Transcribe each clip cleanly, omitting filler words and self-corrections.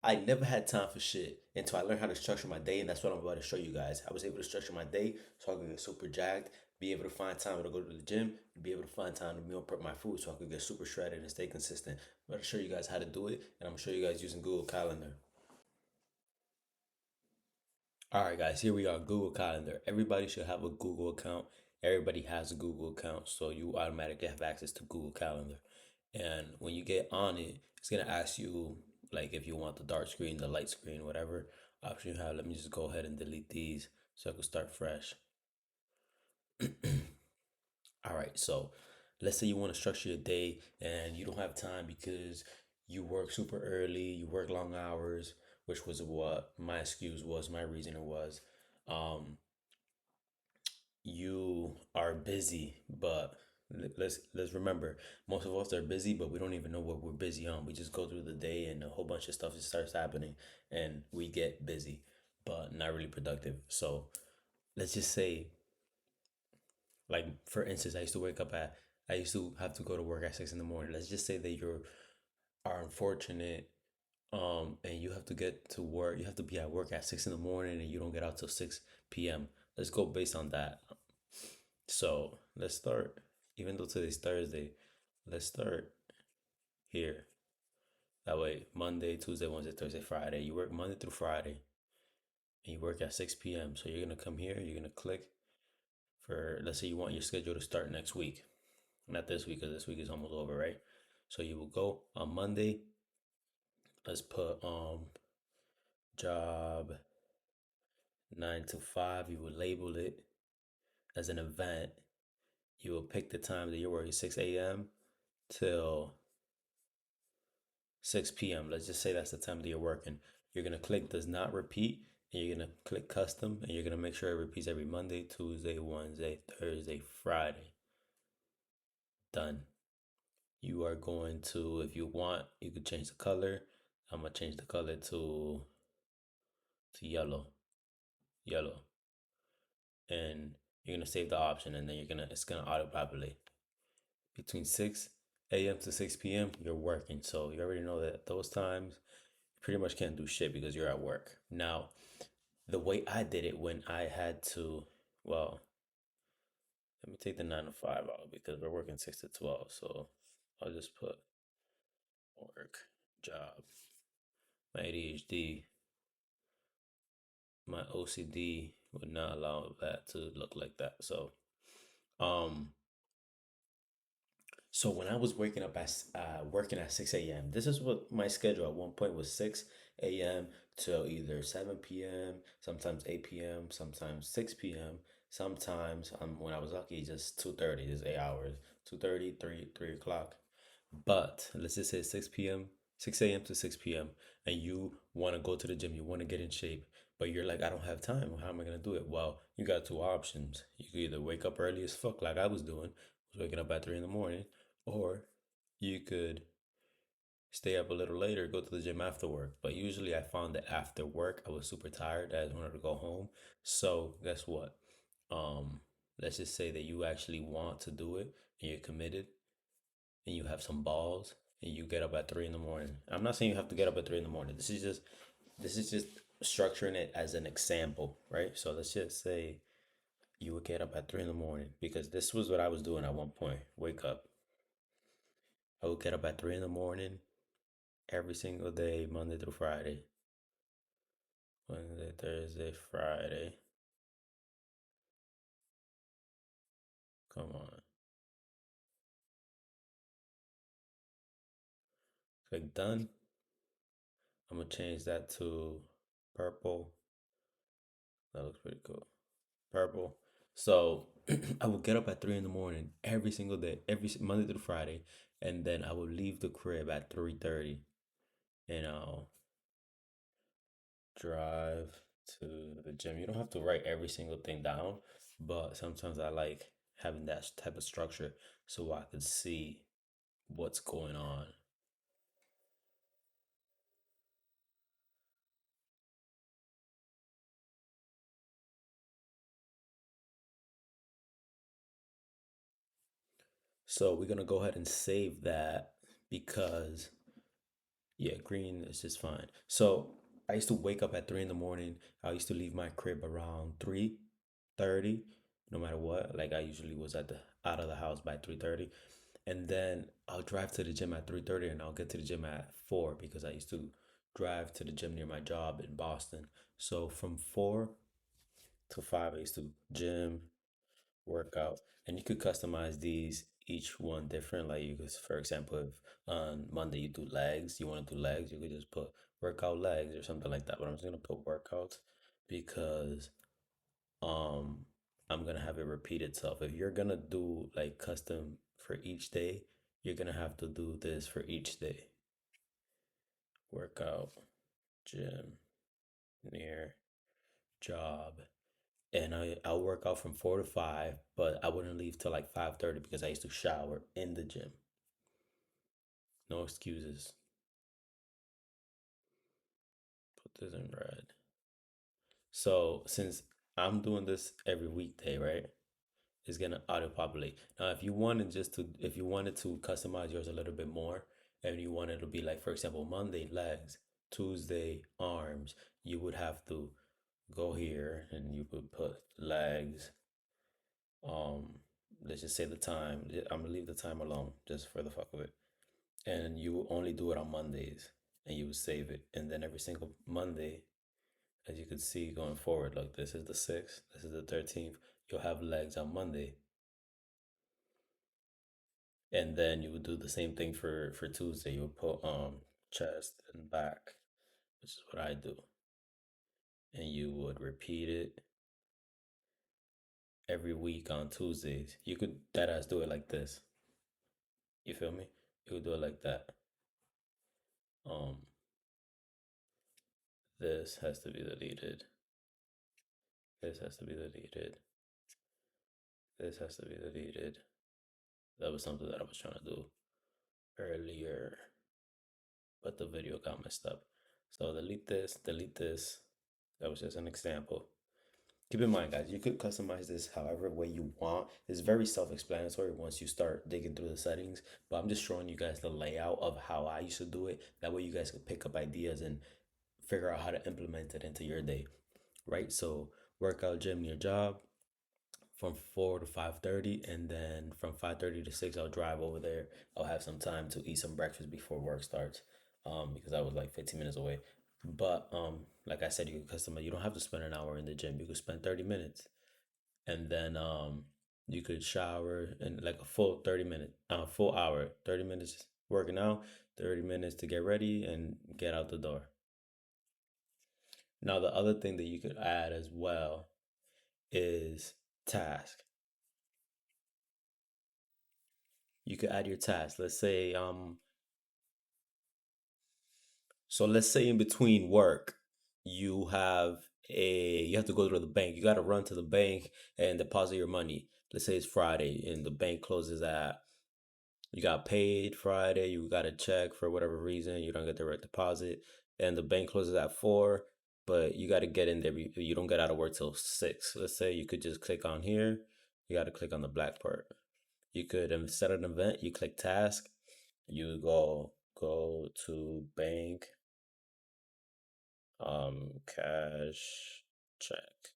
I never had time for shit until I learned how to structure my day, and that's what I'm about to show you guys. I was able to structure my day so I could get super jacked, be able to find time to go to the gym, and be able to find time to meal prep my food so I could get super shredded and stay consistent. I'm going to show you guys how to do it, and I'm going to show you guys using Google Calendar. All right, guys, here we are, Google Calendar. Everybody should have a Google account. Everybody has a Google account, so you automatically have access to Google Calendar. And when you get on it, it's gonna ask you like if you want the dark screen, the light screen, whatever option you have. Let me just go ahead and delete these so I can start fresh. All right, so let's say you want to structure your day and you don't have time because you work super early, you work long hours, which was what my excuse was, my reasoning was. Um, you are busy, but let's remember, most of us are busy, but we don't even know what we're busy on. We just go through the day and a whole bunch of stuff just starts happening, and we get busy, but not really productive. So let's just say, like for instance, I used to have to go to work at 6 in the morning. Let's just say that you are unfortunate, and you have to get to work. You have to be at work at 6 in the morning, and you don't get out till 6 p.m. Let's go based on that. So let's start. Even though today's Thursday, let's start here. That way, Monday, Tuesday, Wednesday, Thursday, Friday. You work Monday through Friday, and you work at 6 p.m. So you're gonna come here. You're gonna click for. Let's say you want your schedule to start next week, not this week, because this week is almost over, right? So you will go on Monday. Let's put job 9 to 5. You will label it as an event. You will pick the time that you're working 6 a.m. till 6 p.m. Let's just say that's the time that you're working. You're going to click does not repeat, and you're going to click custom, and you're going to make sure it repeats every Monday, Tuesday, Wednesday, Thursday, Friday. Done. You are going to, if you want, you could change the color. I'm going to change the color to yellow. Yellow. And you're going to save the option, and then it's going to auto populate. Between 6 a.m. to 6 p.m., you're working. So you already know that those times you pretty much can't do shit because you're at work. Now, the way I did it when I had to, well, let me take the 9 to 5 out because we're working 6 to 12. So I'll just put work, job, my ADHD, my OCD would not allow that to look like that. Um, so when I was waking up at working at 6 a.m., this is what my schedule at one point was: 6 a.m. till either 7 p.m., sometimes 8 p.m., sometimes 6 p.m., sometimes when I was lucky just 2:30, just 8 hours, 2:30, 3 o'clock. But let's just say 6 p.m., 6 a.m. to 6 p.m., and you want to go to the gym, you want to get in shape, but you're like, I don't have time. How am I gonna do it? Well, you got two options. You could either wake up early as fuck, like I was doing, was waking up at 3 in the morning, or you could stay up a little later, go to the gym after work. But usually I found that after work, I was super tired. I just wanted to go home. So guess what? Um, let's just say that you actually want to do it and you're committed and you have some balls and you get up at 3 in the morning. I'm not saying you have to get up at 3 in the morning. This is just structuring it as an example, right? So let's just say you would get up at 3 in the morning because this was what I was doing at one point. Wake up. I would get up at 3 in the morning every single day, Monday through Friday. Wednesday, Thursday, Friday. Come on. Click done. I'm gonna change that to purple. That looks pretty cool. Purple. So I will get up at 3 in the morning every single day, every Monday through Friday, and then I will leave the crib at 3:30, and I'll drive to the gym. You don't have to write every single thing down, but sometimes I like having that type of structure so I can see what's going on. So we're gonna go ahead and save that because Yeah, green is just fine. So I used to wake up at 3 in the morning. I used to leave my crib around 3:30, no matter what. Like I usually was at the out of the house by 3:30. And then I'll drive to the gym at 3:30 and I'll get to the gym at 4 because I used to drive to the gym near my job in Boston. So from 4 to 5 I used to gym, workout, and you could customize these each one different. Like you could, for example, if on Monday you do legs, you want to do legs, you could just put workout legs or something like that. But I'm just gonna put workouts because um I'm gonna have it repeat itself. If you're gonna do like custom for each day, you're gonna have to do this for each day. Workout, gym, near, job, and I'll work out from 4 to 5, but I wouldn't leave till like 5:30 because I used to shower in the gym. No excuses. Put this in red. So since I'm doing this every weekday, right? It's gonna auto populate. Now, if you wanted to customize yours a little bit more, and you wanted to be like, for example, Monday legs, Tuesday arms, you would have to go here and you would put legs. Um, let's just say the time. I'm gonna leave the time alone just for the fuck of it. And you will only do it on Mondays, and you would save it, and then every single Monday, as you can see going forward, like this is the 6th, this is the 13th, you'll have legs on Monday, and then you would do the same thing for Tuesday. You would put chest and back, which is what I do, and you would repeat it every week on Tuesdays. You could that as do it like this. You feel me? You would do it like that. Um, this has to be deleted. This has to be deleted. This has to be deleted. That was something that I was trying to do earlier, but the video got messed up. So delete this, delete this. That was just an example. Keep in mind, guys, you could customize this however way you want. It's very self-explanatory once you start digging through the settings, but I'm just showing you guys the layout of how I used to do it. That way you guys could pick up ideas and figure out how to implement it into your day, right? So workout, gym, your job, from 4 to 5:30, and then from 5:30 to 6 I'll drive over there. I'll have some time to eat some breakfast before work starts, because I was like 15 minutes away. But like I said, you can customize. You don't have to spend an hour in the gym. You could spend 30 minutes, and then you could shower in like a full 30 minute full hour, 30 minutes working out, 30 minutes to get ready and get out the door. Now the other thing that you could add as well is task. You could add your task. Let's say in between work, you have to go to the bank. You got to run to the bank and deposit your money. Let's say it's Friday and the bank closes at you got paid Friday, you got a check for whatever reason, you don't get direct deposit, and the bank closes at 4, but you got to get in there. You don't get out of work till 6. Let's say you could just click on here. You got to click on the black part. You could set an event. You click task. You go to bank, cash check.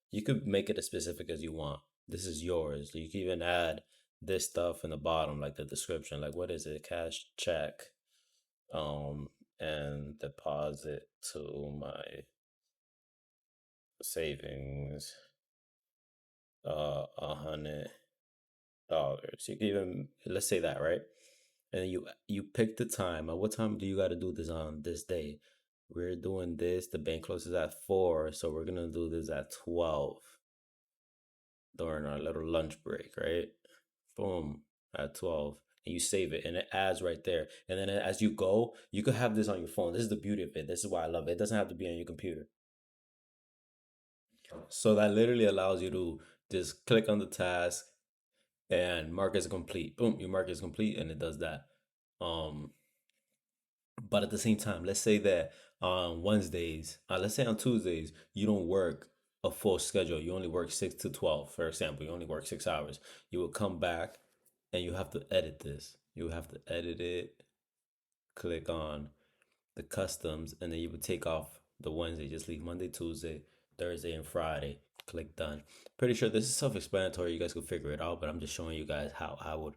You could make it as specific as you want. This is yours. You can even add this stuff in the bottom, like the description, like what is it? Cash check, um, and deposit to my savings, $100. You can even let's say that, right? And you pick the time. At what time do you got to do this on this day? We're doing this. The bank closes at 4, so we're gonna do this at 12 during our little lunch break, right? Boom, at 12. And you save it and it adds right there. And then as you go, you could have this on your phone. This is the beauty of it. This is why I love it. It doesn't have to be on your computer. So that literally allows you to just click on the task and mark as complete. Boom, you mark as complete and it does that. Um, but at the same time, let's say that on Wednesdays, let's say on Tuesdays, you don't work a full schedule. You only work 6 to 12, for example. You only work 6 hours. You will come back and you have to edit this. You have to edit it, click on the customs, and then you would take off the Wednesday, just leave Monday, Tuesday, Thursday, and Friday. Click done. Pretty sure this is self-explanatory. You guys can figure it out, but I'm just showing you guys how I would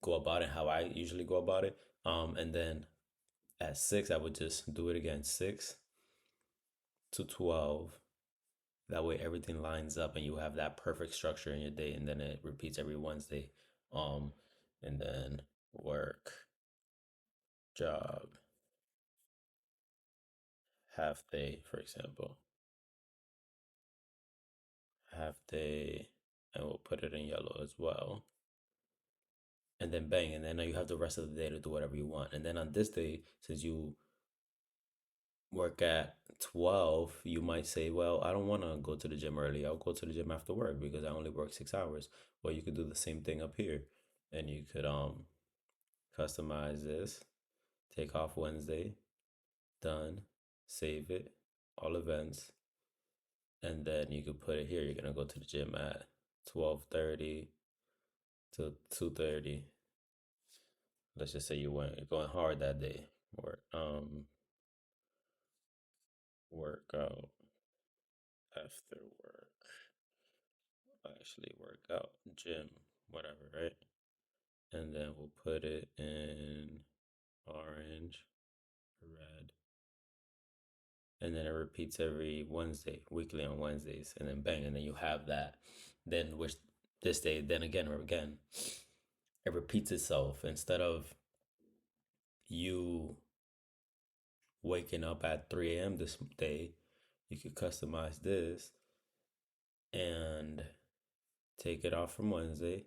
go about it, how I usually go about it. And then at 6, I would just do it again, 6 to 12. That way everything lines up and you have that perfect structure in your day, and then it repeats every Wednesday. Um, and then work, job, half day, for example, half day, and we'll put it in yellow as well. And then bang, and then now you have the rest of the day to do whatever you want. And then on this day, since you work at 12, you might say, well, I don't want to go to the gym early. I'll go to the gym after work because I only work 6 hours. Well, you could do the same thing up here, and you could customize this, take off Wednesday, done, save it, all events, and then you could put it here. You're gonna go to the gym at 12:30 to 2:30. Let's just say you're going hard that day. Workout after work. Actually work out, gym, whatever, right? And then we'll put it in orange, red, and then it repeats every Wednesday, weekly on Wednesdays, and then bang, and then you have that. Then which this day, then again or again, it repeats itself. Instead of you waking up at 3 a.m. this day, you could customize this and take it off from Wednesday,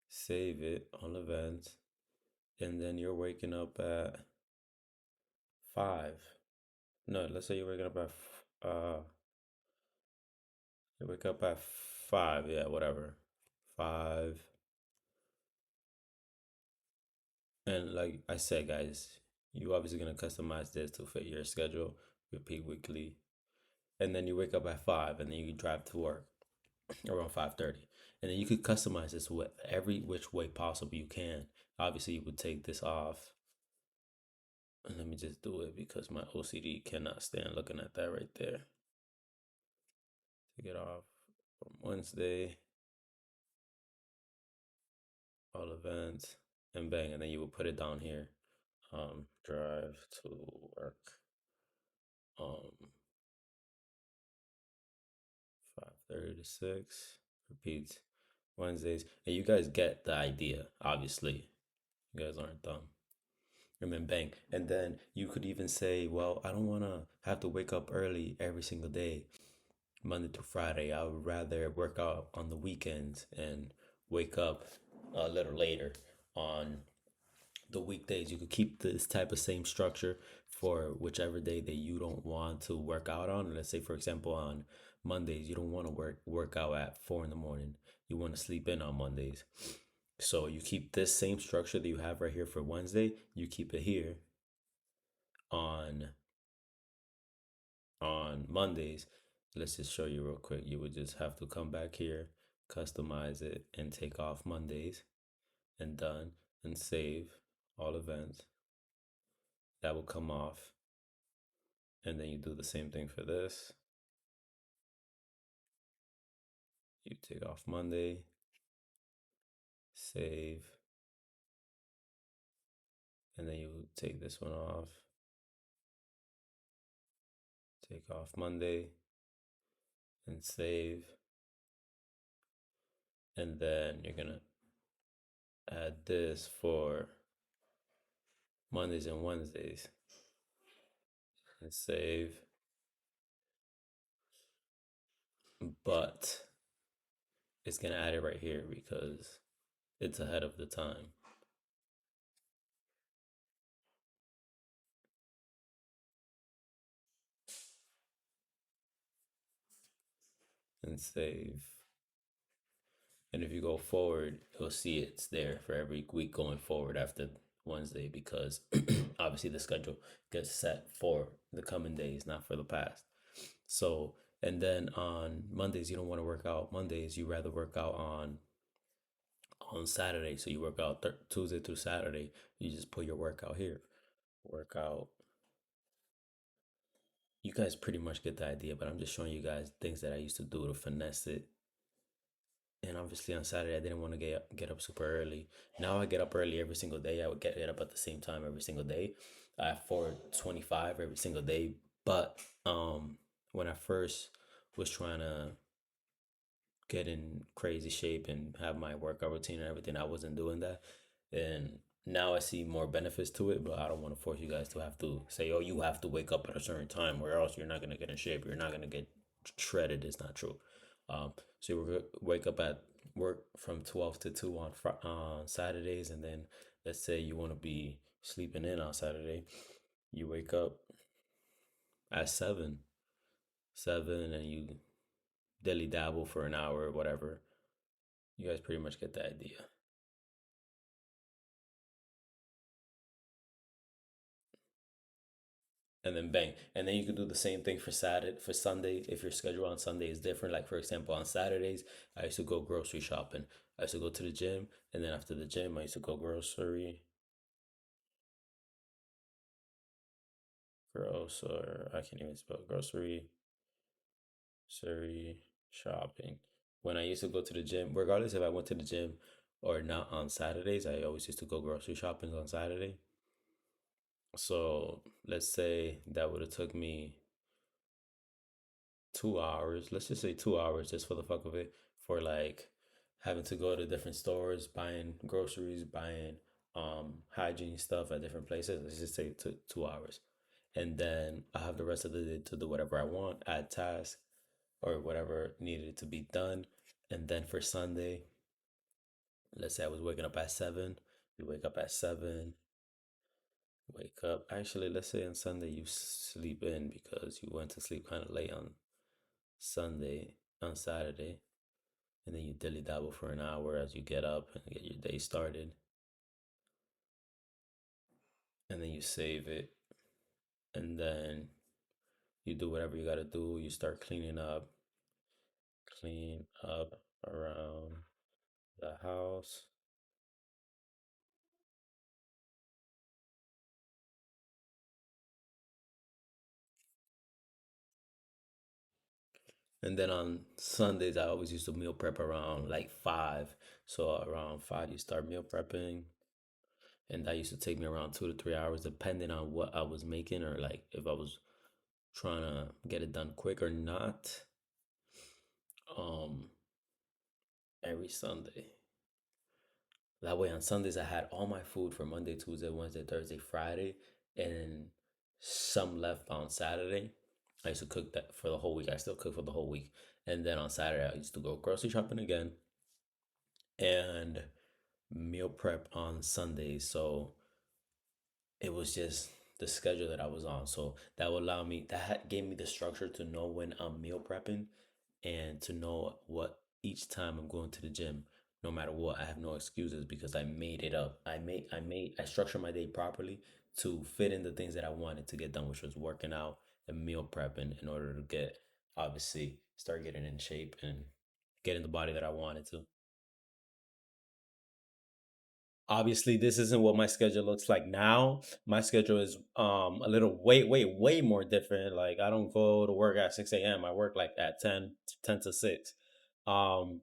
save it on events, and then you're waking up at 5. No, let's say you're waking up at you wake up at 5, yeah, whatever. 5. And like I said, guys, you obviously gonna customize this to fit your schedule, repeat weekly. And then you wake up at 5 and then you drive to work around 5:30. And then you could customize this with every which way possible you can. Obviously you would take this off. And let me just do it because my OCD cannot stand looking at that right there. Take it off from Wednesday, all events, and bang, and then you will put it down here. Drive to work. Um, 5:30 to 6. Repeats Wednesdays, and you guys get the idea. Obviously, you guys aren't dumb. And then bang, and then you could even say, well, I don't want to have to wake up early every single day, Monday to Friday. I would rather work out on the weekends and wake up a little later on the weekdays. You could keep this type of same structure for whichever day that you don't want to work out on. Let's say, for example, on Mondays, you don't want to work out at 4 in the morning. You want to sleep in on Mondays. So you keep this same structure that you have right here for Wednesday. You keep it here on Mondays. Let's just show you real quick. You would just have to come back here, customize it, and take off Mondays, and done, and save all events. That will come off. And then you do the same thing for this. You take off Monday, save, and then you take this one off, take off Monday, and save. And then you're gonna add this for Mondays and Wednesdays, and save. But it's gonna add it right here because it's ahead of the time. And save. And if you go forward, you'll see it's there for every week going forward after Wednesday because obviously the schedule gets set for the coming days, not for the past. So, and then on Mondays, you don't want to work out Mondays, you rather work out on Saturday. So you work out Tuesday through Saturday. You just put your workout here. work out. You guys pretty much get the idea, but I'm just showing you guys things that I used to do to finesse it. And obviously on Saturday I didn't want to get up super early. Now I get up early every single day. I would get up at the same time every single day, at 4:25 every single day. But when I first was trying to get in crazy shape and have my workout routine and everything, I wasn't doing that. And now I see more benefits to it, but I don't want to force you guys to have to say, oh, you have to wake up at a certain time or else you're not going to get in shape. You're not going to get shredded. It's not true. So you wake up at work from 12 to 2 on Saturdays. And then let's say you want to be sleeping in on Saturday. You wake up at 7, and you dilly dabble for an hour or whatever. You guys pretty much get the idea. And then bang, and then you can do the same thing for Sunday. If your schedule on Sunday is different, like for example on Saturdays I used to go grocery shopping. I used to go to the gym, and then after the gym I used to go grocery, I can't even spell grocery shopping. When I used to go to the gym, regardless if I went to the gym or not on Saturdays, I always used to go grocery shopping on Saturday. So let's say that would have took me 2 hours. Let's just say 2 hours just for the fuck of it, for like having to go to different stores, buying groceries, buying hygiene stuff at different places. Let's just say it took 2 hours. And then I have the rest of the day to do whatever I want, add tasks or whatever needed to be done. And then for Sunday, let's say I was waking up at 7. You wake up at 7, wake up. Actually, let's say on Sunday you sleep in because you went to sleep kind of late on Sunday, on Saturday, and then you dilly dabble for an hour as you get up and get your day started, and then you save it, and then you do whatever you gotta do. You start clean up around the house, and then on Sundays I always used to meal prep around like 5. So around 5 you start meal prepping, and that used to take me around 2 to 3 hours, depending on what I was making or like if I was trying to get it done quick or not. Um, every Sunday. That way on Sundays I had all my food for Monday, Tuesday, Wednesday, Thursday, Friday, and some left on Saturday. I used to cook that for the whole week. I still cook for the whole week. And then on Saturday I used to go grocery shopping again and meal prep on Sundays. So it was just the schedule that I was on. So that would allow me, gave me the structure to know when I'm meal prepping and to know what each time I'm going to the gym, no matter what, I have no excuses because I made it up. I structured my day properly to fit in the things that I wanted to get done, which was working out and meal prepping in order to obviously, start getting in shape and getting the body that I wanted to. Obviously, this isn't what my schedule looks like now. My schedule is a little way more different. Like I don't go to work at 6 a.m. I work like at 10 to 6. Um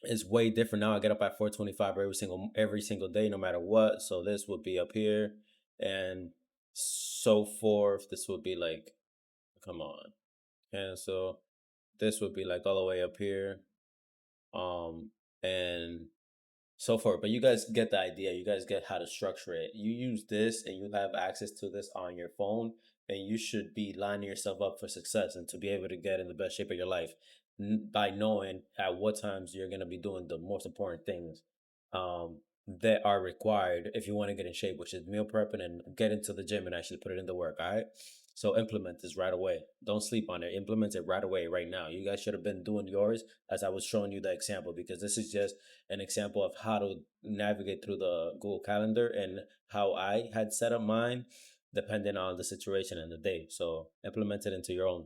it's way different now. I get up at 4:25 every single day, no matter what. So this would be up here and so forth. This would be like, come on. And so this would be like all the way up here. And so forth. But you guys get the idea. You guys get how to structure it. You use this and you have access to this on your phone, and you should be lining yourself up for success and to be able to get in the best shape of your life by knowing at what times you're going to be doing the most important things um, that are required if you want to get in shape, which is meal prepping and get into the gym and actually put it into work. All right. So implement this right away. Don't sleep on it. Implement it right away, right now. You guys should have been doing yours as I was showing you the example, because this is just an example of how to navigate through the Google Calendar and how I had set up mine depending on the situation and the day. So implement it into your own.